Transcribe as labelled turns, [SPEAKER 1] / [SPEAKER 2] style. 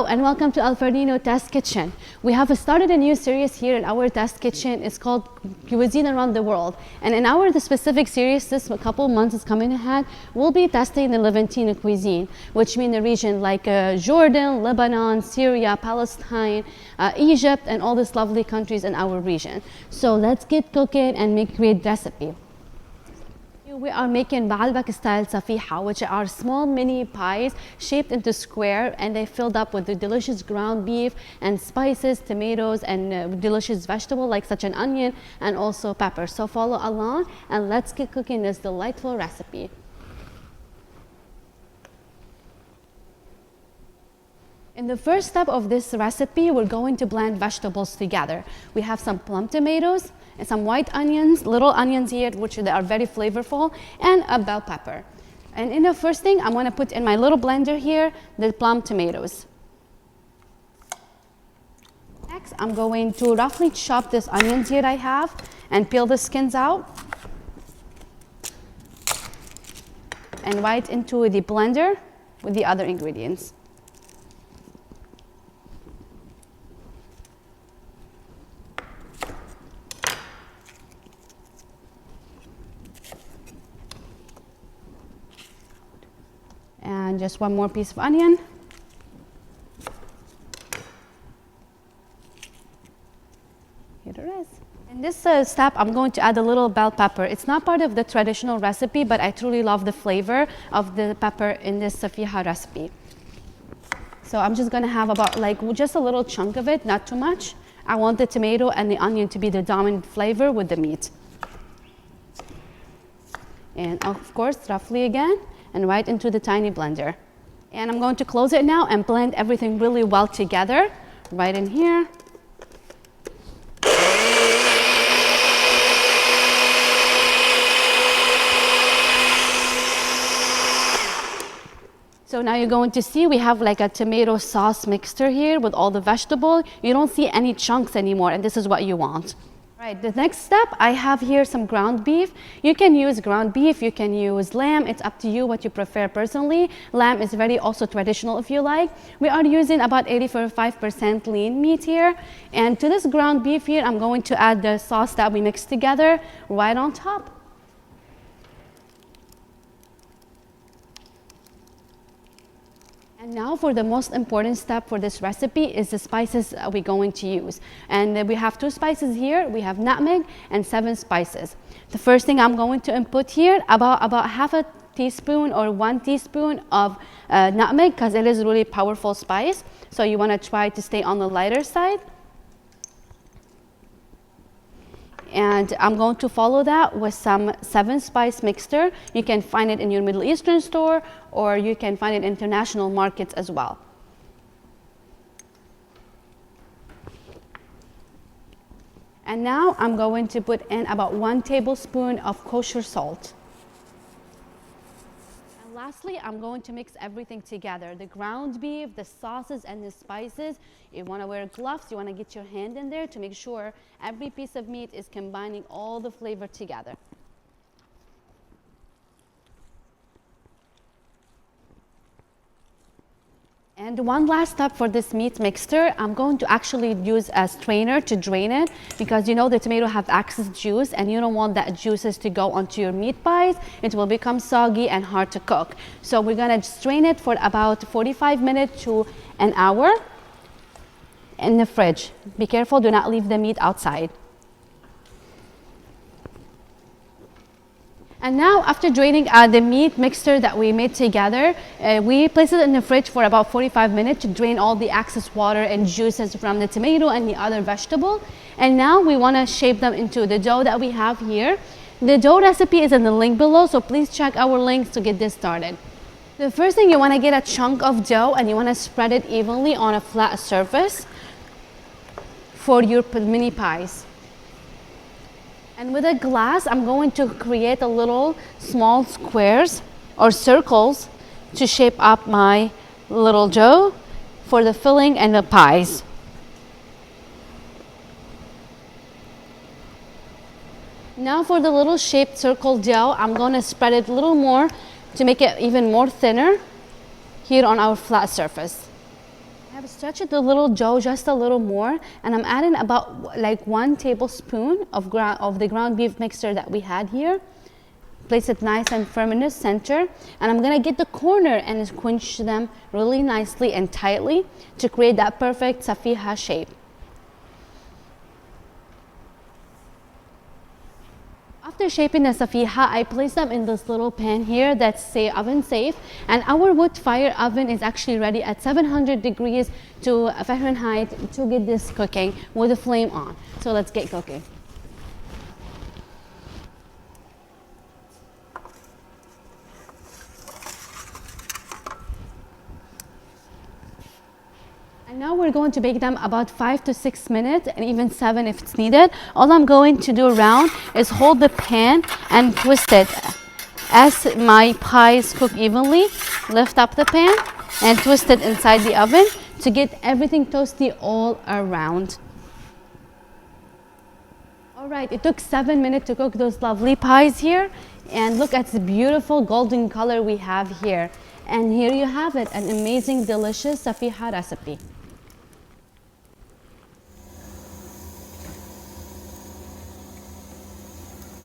[SPEAKER 1] Hello and welcome to ilFornino Test Kitchen. We have started a new series here in our test kitchen. It's called Cuisine Around the World. And in our specific series, this couple months is coming ahead, we'll be testing the Levantine cuisine, which means the region like Jordan, Lebanon, Syria, Palestine, Egypt, and all these lovely countries in our region. So let's get cooking and make great recipe. We are making Baalbek style Safiha, which are small mini pies shaped into square, and they filled up with the delicious ground beef and spices, tomatoes, and delicious vegetable like such an onion and also pepper. So follow along and let's get cooking this delightful recipe. In the first step of this recipe, we're going to blend vegetables together. We have some plum tomatoes and some white onions, little onions here, which they are very flavorful, and a bell pepper. And in the first thing, I'm going to put in my little blender here the plum tomatoes. Next, I'm going to roughly chop this onions here I have and peel the skins out. And right into the blender with the other ingredients. And just one more piece of onion. Here it is. In this step, I'm going to add a little bell pepper. It's not part of the traditional recipe, but I truly love the flavor of the pepper in this Safiha recipe. So I'm just going to have about just a little chunk of it, not too much. I want the tomato and the onion to be the dominant flavor with the meat. And of course, roughly again, and right into the tiny blender. And I'm going to close it now and blend everything really well together, right in here. So now you're going to see we have like a tomato sauce mixture here with all the vegetable. You don't see any chunks anymore, and this is what you want. Right, the next step, I have here some ground beef. You can use ground beef, you can use lamb. It's up to you what you prefer personally. Lamb is very also traditional if you like. We are using about 85% lean meat here. And to this ground beef here, I'm going to add the sauce that we mixed together right on top. And now for the most important step for this recipe is the spices we're going to use. And we have 2 spices here. We have nutmeg and 7 spices. The first thing I'm going to input here, about half a teaspoon or 1 teaspoon of nutmeg, because it is a really powerful spice. So you want to try to stay on the lighter side. And I'm going to follow that with some 7 spice mixture. You can find it in your Middle Eastern store, or you can find it in international markets as well. And now I'm going to put in about 1 tablespoon of kosher salt. And lastly, I'm going to mix everything together. The ground beef, the sauces, and the spices. You want to wear gloves, you want to get your hand in there to make sure every piece of meat is combining all the flavor together. And one last step for this meat mixture, I'm going to actually use a strainer to drain it, because you know the tomato have excess juice and you don't want that juices to go onto your meat pies. It will become soggy and hard to cook. So we're going to strain it for about 45 minutes to an hour in the fridge. Be careful, do not leave the meat outside. And now, after draining the meat mixture that we made together, we place it in the fridge for about 45 minutes to drain all the excess water and juices from the tomato and the other vegetable. And now we want to shape them into the dough that we have here. The dough recipe is in the link below, so please check our links to get this started. The first thing, you want to get a chunk of dough and you want to spread it evenly on a flat surface for your mini pies. And with a glass, I'm going to create a little small squares or circles to shape up my little dough for the filling and the pies. Now for the little shaped circle dough, I'm going to spread it a little more to make it even more thinner here on our flat surface. I have stretched the little dough just a little more, and I'm adding about like 1 tablespoon of the ground beef mixture that we had here. Place it nice and firm in the center, and I'm gonna get the corner and squinch them really nicely and tightly to create that perfect Safiha shape. After shaping the Safiha, I place them in this little pan here that's oven safe, and our wood fire oven is actually ready at 700 degrees to Fahrenheit to get this cooking with the flame on. So let's get cooking. And now we're going to bake them about 5 to 6 minutes, and even 7 if it's needed. All I'm going to do around is hold the pan and twist it as my pies cook evenly. Lift up the pan and twist it inside the oven to get everything toasty all around. All right, it took 7 minutes to cook those lovely pies here, and look at the beautiful golden color we have here. And here you have it, an amazing, delicious Safiha recipe.